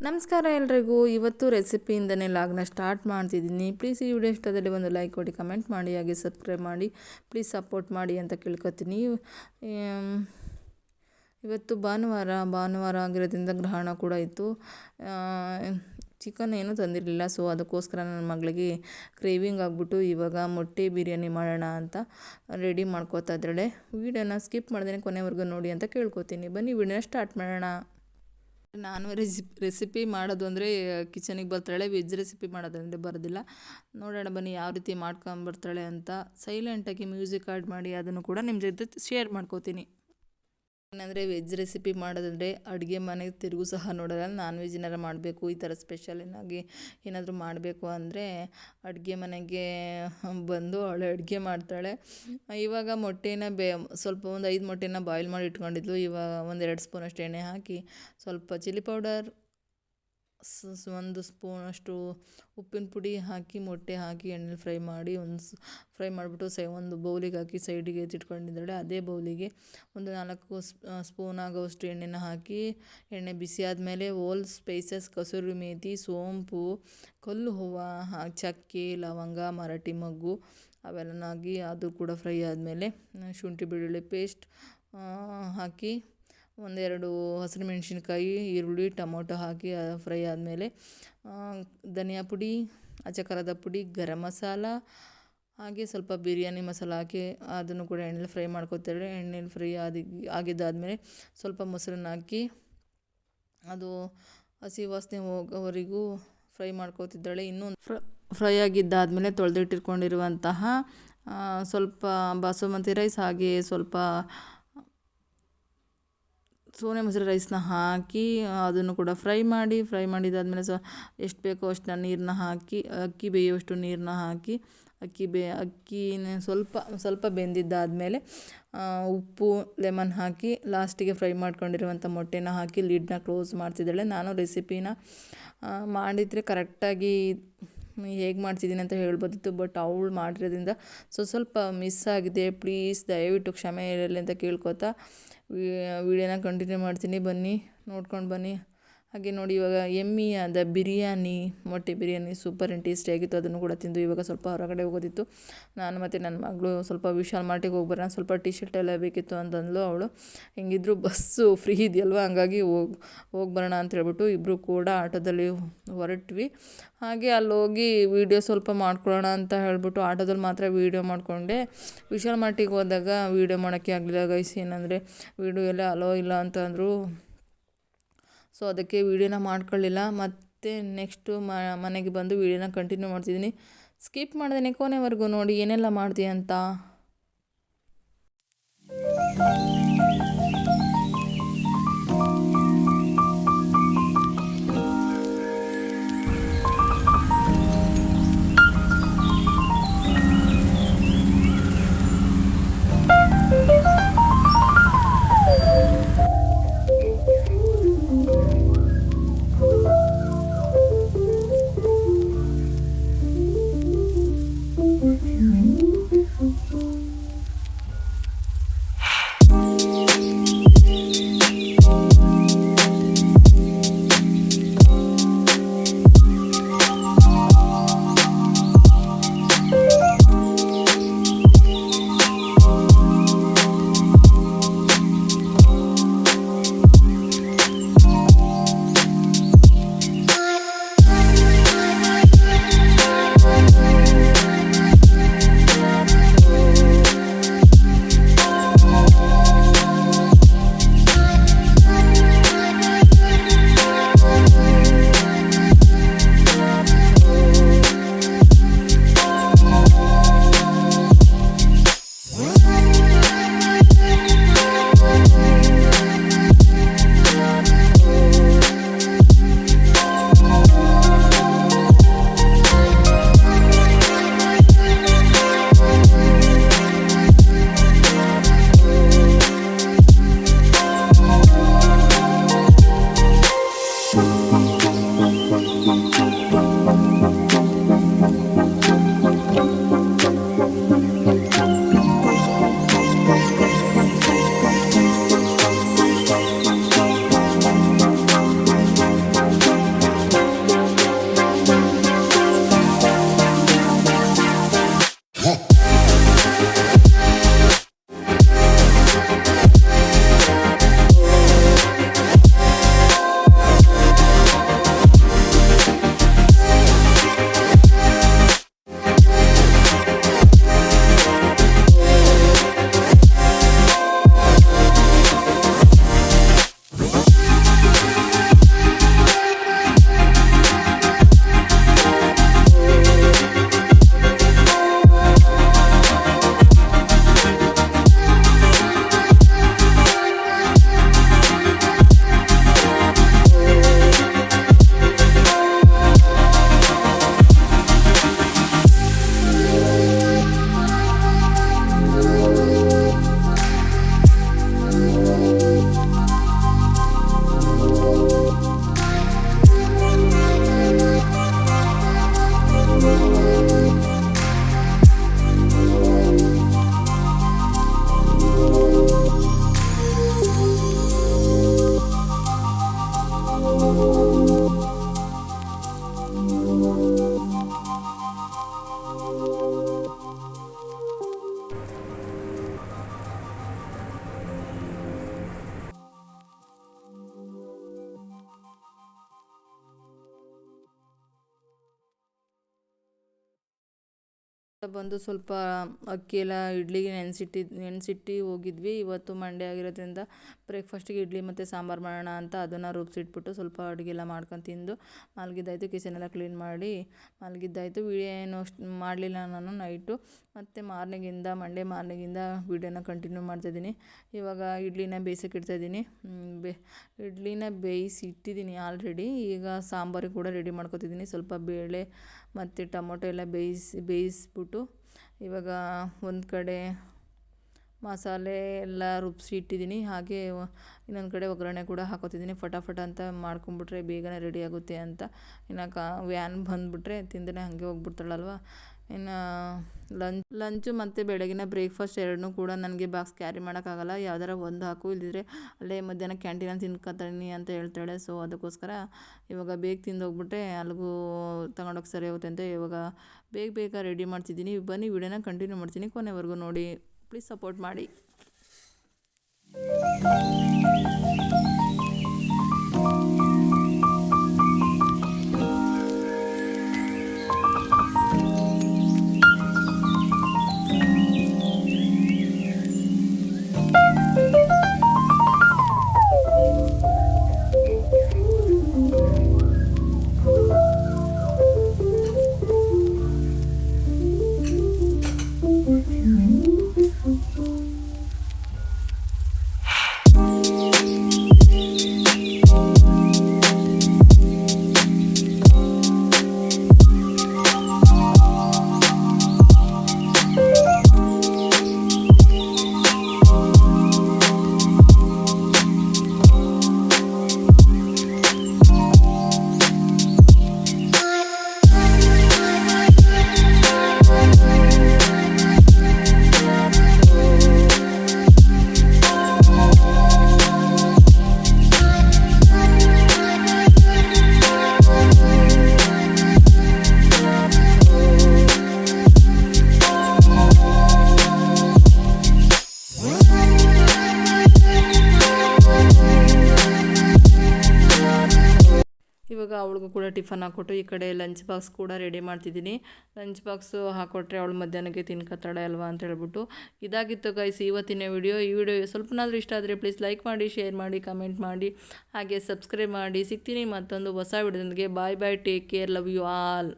ನಮಸ್ಕಾರ ಎಲ್ರಿಗೂ. ಇವತ್ತು ರೆಸಿಪಿಯಿಂದನೇ ಲಾಗ್ನ ಸ್ಟಾರ್ಟ್ ಮಾಡ್ತಿದ್ದೀನಿ. ಪ್ಲೀಸ್ ಈ ವಿಡಿಯೋ ಇಷ್ಟದಲ್ಲಿ ಒಂದು ಲೈಕ್ ಕೊಡಿ, ಕಮೆಂಟ್ ಮಾಡಿ, ಹಾಗೆ ಸಬ್ಸ್ಕ್ರೈಬ್ ಮಾಡಿ, ಪ್ಲೀಸ್ ಸಪೋರ್ಟ್ ಮಾಡಿ ಅಂತ ಕೇಳ್ಕೊತೀನಿ. ಇವತ್ತು ಭಾನುವಾರ ಆಗಿರೋದ್ರಿಂದ ಗ್ರಹಣ ಕೂಡ ಇತ್ತು. ಚಿಕನ್ ಏನೂ ತಂದಿರಲಿಲ್ಲ, ಸೊ ಅದಕ್ಕೋಸ್ಕರ ನನ್ನ ಮಗಳಿಗೆ ಕ್ರೇವಿಂಗ್ ಆಗಿಬಿಟ್ಟು ಇವಾಗ ಮೊಟ್ಟೆ ಬಿರಿಯಾನಿ ಮಾಡೋಣ ಅಂತ ರೆಡಿ ಮಾಡ್ಕೋತಾ ಇದ್ದಾಳೆ. ವೀಡಿಯೋನ ಸ್ಕಿಪ್ ಮಾಡ್ದೇ ಕೊನೆವರೆಗೂ ನೋಡಿ ಅಂತ ಕೇಳ್ಕೊತೀನಿ. ಬನ್ನಿ ವಿಡಿಯೋನ ಸ್ಟಾರ್ಟ್ ಮಾಡೋಣ. ನಾನು ರೆಸಿಪಿ ಮಾಡೋದು ಅಂದರೆ ಕಿಚನಿಗೆ ಬರ್ತಾಳೆ, ವೆಜ್ ರೆಸಿಪಿ ಮಾಡೋದಂದರೆ ಬರೋದಿಲ್ಲ. ನೋಡೋಣ ಬನ್ನಿ ಯಾವ ರೀತಿ ಮಾಡ್ಕೊಂಬರ್ತಾಳೆ ಅಂತ. ಸೈಲೆಂಟಾಗಿ ಮ್ಯೂಸಿಕ್ ಆ್ಯಡ್ ಮಾಡಿ ಅದನ್ನು ಕೂಡ ನಿಮ್ಮ ಜೊತೆ ಶೇರ್ ಮಾಡ್ಕೋತೀನಿ. ಏನಂದರೆ ವೆಜ್ ರೆಸಿಪಿ ಮಾಡೋದಂದರೆ ಅಡುಗೆ ಮನೆಗೆ ತಿರುಗು ಸಹ ನೋಡೋಲ್ಲ. ನಾನ್ ವೆಜ್ ಏನಾರು ಮಾಡಬೇಕು, ಈ ಥರ ಸ್ಪೆಷಲ್ ಏನಾದರೂ ಮಾಡಬೇಕು ಅಂದರೆ ಅಡುಗೆ ಮನೆಗೆ ಬಂದು ಅವಳು ಅಡುಗೆ ಮಾಡ್ತಾಳೆ. ಇವಾಗ ಮೊಟ್ಟೆನ ಸ್ವಲ್ಪ ಒಂದು 5 ಮೊಟ್ಟೆನ ಬಾಯ್ಲ್ ಮಾಡಿ ಇಟ್ಕೊಂಡಿದ್ಲು. ಇವಾಗ ಒಂದು 2 ಸ್ಪೂನಷ್ಟು ಎಣ್ಣೆ ಹಾಕಿ, ಸ್ವಲ್ಪ ಚಿಲ್ಲಿ ಪೌಡರ್, 1 ಸ್ಪೂನಷ್ಟು ಉಪ್ಪಿನ ಪುಡಿ ಹಾಕಿ, ಮೊಟ್ಟೆ ಹಾಕಿ ಎಣ್ಣೆಲಿ ಫ್ರೈ ಮಾಡಿ ಫ್ರೈ ಮಾಡಿಬಿಟ್ಟು ಒಂದು ಬೌಲಿಗೆ ಹಾಕಿ ಸೈಡಿಗೆ ಎತ್ತಿಟ್ಕೊಂಡಿದ್ದಾಳೆ. ಅದೇ ಬೌಲಿಗೆ ಒಂದು 4 ಸ್ಪೂನ್ ಆಗೋಷ್ಟು ಎಣ್ಣೆನ ಹಾಕಿ, ಎಣ್ಣೆ ಬಿಸಿ ಆದಮೇಲೆ ಓಲ್ ಸ್ಪೈಸಸ್, ಕಸೂರಿ ಮೇಥಿ, ಸೋಂಪು, ಕಲ್ಲು ಹೂವು, ಚಕ್ಕೆ, ಲವಂಗ, ಮರಾಠಿ ಮೊಗ್ಗು ಅವೆಲ್ಲನಾಗಿ ಅದು ಕೂಡ ಫ್ರೈ ಆದಮೇಲೆ ಶುಂಠಿ ಬೆಳ್ಳುಳ್ಳಿ ಪೇಸ್ಟ್ ಹಾಕಿ, 1-2 ಹಸಿರು ಮೆಣಸಿನ್ಕಾಯಿ, ಈರುಳ್ಳಿ, ಟೊಮೊಟೊ ಹಾಕಿ ಫ್ರೈ ಆದಮೇಲೆ ಧನಿಯಾ ಪುಡಿ, ಅಚ್ಚ ಖಾರದ ಪುಡಿ, ಗರಂ ಮಸಾಲ, ಹಾಗೆ ಸ್ವಲ್ಪ ಬಿರಿಯಾನಿ ಮಸಾಲ ಹಾಕಿ ಅದನ್ನು ಕೂಡ ಎಣ್ಣೆಲಿ ಫ್ರೈ ಮಾಡ್ಕೊತಾಳೆ. ಎಣ್ಣೆಲಿ ಫ್ರೈ ಆಗಿದ್ದಾದಮೇಲೆ ಸ್ವಲ್ಪ ಮೊಸರನ್ನ ಹಾಕಿ ಅದು ಹಸಿ ವಾಸನೆ ಹೋಗೋವರೆಗೂ ಫ್ರೈ ಮಾಡ್ಕೋತಿದ್ದಾಳೆ. ಇನ್ನೂ ಫ್ರೈ ಆಗಿದ್ದಾದಮೇಲೆ ತೊಳೆದಿಟ್ಟಿಟ್ಕೊಂಡಿರುವಂತಹ ಸ್ವಲ್ಪ ಬಾಸುಮತಿ ರೈಸ್, ಹಾಗೆ ಸ್ವಲ್ಪ ಸೋನೆ ಮಸೂರಿ ರೈಸ್ನ ಹಾಕಿ ಅದನ್ನು ಕೂಡ ಫ್ರೈ ಮಾಡಿದಾದ್ಮೇಲೆ ಎಷ್ಟು ಬೇಕೋ ಅಷ್ಟು ನೀರನ್ನ ಹಾಕಿ, ಅಕ್ಕಿ ಬೇಯುವಷ್ಟು ನೀರನ್ನ ಹಾಕಿ, ಅಕ್ಕಿನ ಸ್ವಲ್ಪ ಬೆಂದಿದ್ದಾದಮೇಲೆ ಉಪ್ಪು, ಲೆಮನ್ ಹಾಕಿ ಲಾಸ್ಟಿಗೆ ಫ್ರೈ ಮಾಡ್ಕೊಂಡಿರುವಂಥ ಮೊಟ್ಟೆನ ಹಾಕಿ ಲಿಡ್ನ ಕ್ಲೋಸ್ ಮಾಡ್ತಿದ್ದಾಳೆ. ನಾನು ರೆಸಿಪಿನ ಮಾಡಿದರೆ ಕರೆಕ್ಟಾಗಿ ಹೇಗೆ ಮಾಡ್ತಿದ್ದೀನಿ ಅಂತ ಹೇಳ್ಬೋದಿತ್ತು, ಬಟ್ ಅವಳು ಮಾಡಿರೋದ್ರಿಂದ ಸ್ವಲ್ಪ ಮಿಸ್ ಆಗಿದೆ. ಪ್ಲೀಸ್ ದಯವಿಟ್ಟು ಕ್ಷಮೆ ಇರಲಿ ಅಂತ ಕೇಳ್ಕೊತಾ ವಿಡಿಯೋನ ಕಂಟಿನ್ಯೂ ಮಾಡ್ತೀನಿ. ಬನ್ನಿ ನೋಡ್ಕೊಂಡು ಬನ್ನಿ. ಹಾಗೆ ನೋಡಿ, ಇವಾಗ ಆದ ಬಿರಿಯಾನಿ, ಮೊಟ್ಟೆ ಬಿರಿಯಾನಿ ಸೂಪರ್ ಟೇಸ್ಟಿಯಾಗಿತ್ತು. ಅದನ್ನು ಕೂಡ ತಿಂದು ಇವಾಗ ಸ್ವಲ್ಪ ಹೊರಗಡೆ ಹೋಗೋದಿತ್ತು. ನಾನು ಮತ್ತು ನನ್ನ ಮಗಳು ಸ್ವಲ್ಪ ವಿಶಾಲ್ ಮಾರ್ಟಿಗೆ ಹೋಗಿ ಬರೋಣ, ಸ್ವಲ್ಪ ಟಿ ಶರ್ಟ್ ಎಲ್ಲ ಬೇಕಿತ್ತು ಅಂತಂದ್ಲು ಅವಳು. ಹೆಂಗಿದ್ರು ಬಸ್ಸು ಫ್ರೀ ಇದೆಯಲ್ವ, ಹಂಗಾಗಿ ಹೋಗಿ ಬರೋಣ ಅಂತ ಹೇಳ್ಬಿಟ್ಟು ಇಬ್ಬರು ಕೂಡ ಆಟೋದಲ್ಲಿ ಹೊರಟ್ವಿ. ಹಾಗೆ ಅಲ್ಲೋಗಿ ವೀಡಿಯೋ ಸ್ವಲ್ಪ ಮಾಡ್ಕೊಳ್ಳೋಣ ಅಂತ ಹೇಳ್ಬಿಟ್ಟು ಆಟೋದಲ್ಲಿ ಮಾತ್ರ ವೀಡಿಯೋ ಮಾಡಿಕೊಂಡೆ. ವಿಶಾಲ್ ಮಾರ್ಟಿಗೆ ಹೋದಾಗ ವೀಡಿಯೋ ಮಾಡೋಕ್ಕೆ ಆಗಲಿಲ್ಲ ಗೈಸ್. ಏನಂದರೆ ವೀಡಿಯೋ ಎಲ್ಲ ಅಲೋ ಇಲ್ಲ ಅಂತ ಅಂದರು, ಸೊ ಅದಕ್ಕೆ ವೀಡಿಯೋನ ಮಾಡ್ಕೊಳ್ಳಿಲ್ಲ. ಮತ್ತು ನೆಕ್ಸ್ಟು ಮನೆಗೆ ಬಂದು ವೀಡಿಯೋನ ಕಂಟಿನ್ಯೂ ಮಾಡ್ತಿದ್ದೀನಿ. ಸ್ಕಿಪ್ ಮಾಡ್ದೇ ಕೊನೆವರೆಗೂ ನೋಡಿ ಏನೆಲ್ಲ ಮಾಡ್ತೀಯ ಅಂತ. ಬಂದು ಸ್ವಲ್ಪ ಅಕ್ಕಿ ಎಲ್ಲ ಇಡ್ಲಿಗೆ ನೆನೆಸಿಟ್ಟು ಹೋಗಿದ್ವಿ. ಇವತ್ತು ಮಂಡೇ ಆಗಿರೋದ್ರಿಂದ ಬ್ರೇಕ್ಫಾಸ್ಟಿಗೆ ಇಡ್ಲಿ ಮತ್ತು ಸಾಂಬಾರು ಮಾಡೋಣ ಅಂತ ಅದನ್ನು ರುಬ್ಬಿಸಿಟ್ಬಿಟ್ಟು ಸ್ವಲ್ಪ ಅಡುಗೆ ಎಲ್ಲ ಮಾಡ್ಕೊಂಡು ತಿಂದು ಮಲಗಿದ್ದಾಯಿತು. ಕಿಚನ್ ಎಲ್ಲ ಕ್ಲೀನ್ ಮಾಡಿ ಮಲಗಿದ್ದಾಯಿತು. ವಿಡಿಯೋ ಏನು ಮಾಡಲಿಲ್ಲ ನಾನು ನೈಟು. ಮತ್ತು ಮಂಡೇ ಮಾರ್ನಿಂಗಿಂದ ವಿಡಿಯೋನ ಕಂಟಿನ್ಯೂ ಮಾಡ್ತಾಯಿದ್ದೀನಿ. ಇವಾಗ ಇಡ್ಲಿನ ಬೇಯಿಸೋಕೆ ಇಡ್ತಾಯಿದ್ದೀನಿ. ಇಡ್ಲಿನ ಬೇಯಿಸಿಟ್ಟಿದ್ದೀನಿ ಆಲ್ರೆಡಿ. ಈಗ ಸಾಂಬಾರಿಗೆ ಕೂಡ ರೆಡಿ ಮಾಡ್ಕೊತಿದ್ದೀನಿ. ಸ್ವಲ್ಪ ಬೇಳೆ ಮತ್ತು ಟೊಮೊಟೊ ಎಲ್ಲ ಬೇಯಿಸ್ಬಿಟ್ಟು ಇವಾಗ ಒಂದು ಕಡೆ ಮಸಾಲೆ ಎಲ್ಲ ರುಬ್ಬಿಸಿ ಇಟ್ಟಿದ್ದೀನಿ. ಹಾಗೆ ಇನ್ನೊಂದು ಕಡೆ ಒಗ್ಗರಣೆ ಕೂಡ ಹಾಕೋತಿದ್ದೀನಿ. ಫಟಾಫಟ ಅಂತ ಮಾಡ್ಕೊಂಬಿಟ್ರೆ ಬೇಗನೆ ರೆಡಿ ಆಗುತ್ತೆ ಅಂತ. ಇನ್ನು ವ್ಯಾನ್ ಬಂದುಬಿಟ್ರೆ ತಿಂದೇ ಹಾಗೆ ಹೋಗ್ಬಿಡ್ತಾಳಲ್ವ. ಇನ್ನು ಲಂಚು ಮತ್ತು ಬೆಳಗಿನ ಬ್ರೇಕ್ಫಾಸ್ಟ್ ಎರಡನ್ನೂ ಕೂಡ ನನಗೆ ಬಾಕ್ಸ್ ಕ್ಯಾರಿ ಮಾಡೋಕ್ಕಾಗಲ್ಲ. ಯಾವ್ದಾರ ಒಂದು ಹಾಕು, ಇಲ್ಲದಿದ್ರೆ ಅಲ್ಲೇ ಮಧ್ಯಾಹ್ನ ಕ್ಯಾಂಟೀನಲ್ಲಿ ತಿನ್ಕೊತೀನಿ ಅಂತ ಹೇಳ್ತಾಳೆ. ಸೊ ಅದಕ್ಕೋಸ್ಕರ ಇವಾಗ ಬೇಗ ತಿಂದೋಗ್ಬಿಟ್ರೆ ಅಲ್ಲಿಗೂ ತಗೊಂಡೋಗಿ ಸರಿ ಹೋಗುತ್ತೆ ಅಂತ ಇವಾಗ ಬೇಗ ರೆಡಿ ಮಾಡ್ತಿದ್ದೀನಿ. ಬನ್ನಿ ವಿಡಿಯೋನ ಕಂಟಿನ್ಯೂ ಮಾಡ್ತೀನಿ, ಕೊನೆವರೆಗೂ ನೋಡಿ. ಪ್ಲೀಸ್ ಸಪೋರ್ಟ್ ಮಾಡಿ. ಇವಾಗ ಅವಳಿಗೂ ಕೂಡ ಟಿಫನ್ ಹಾಕ್ಕೊಟ್ಟು ಈ ಕಡೆ ಲಂಚ್ ಬಾಕ್ಸ್ ಕೂಡ ರೆಡಿ ಮಾಡ್ತಿದ್ದೀನಿ. ಲಂಚ್ ಬಾಕ್ಸು ಹಾಕ್ಕೊಟ್ರೆ ಅವಳು ಮಧ್ಯಾಹ್ನಕ್ಕೆ ತಿನ್ಕೊತಾಳೆ ಅಲ್ವಾ ಅಂತ ಹೇಳ್ಬಿಟ್ಟು. ಇದಾಗಿತ್ತು ಗೈಸ್ ಇವತ್ತಿನ ವಿಡಿಯೋ. ಈ ವಿಡಿಯೋ ಸ್ವಲ್ಪನಾದರೂ ಇಷ್ಟ ಆದರೆ ಪ್ಲೀಸ್ ಲೈಕ್ ಮಾಡಿ, ಶೇರ್ ಮಾಡಿ, ಕಮೆಂಟ್ ಮಾಡಿ, ಹಾಗೆ ಸಬ್ಸ್ಕ್ರೈಬ್ ಮಾಡಿ. ಸಿಗ್ತೀನಿ ಮತ್ತೊಂದು ಹೊಸ ವಿಡಿಯೋದೊಂದಿಗೆ. Bye, take care, love you all.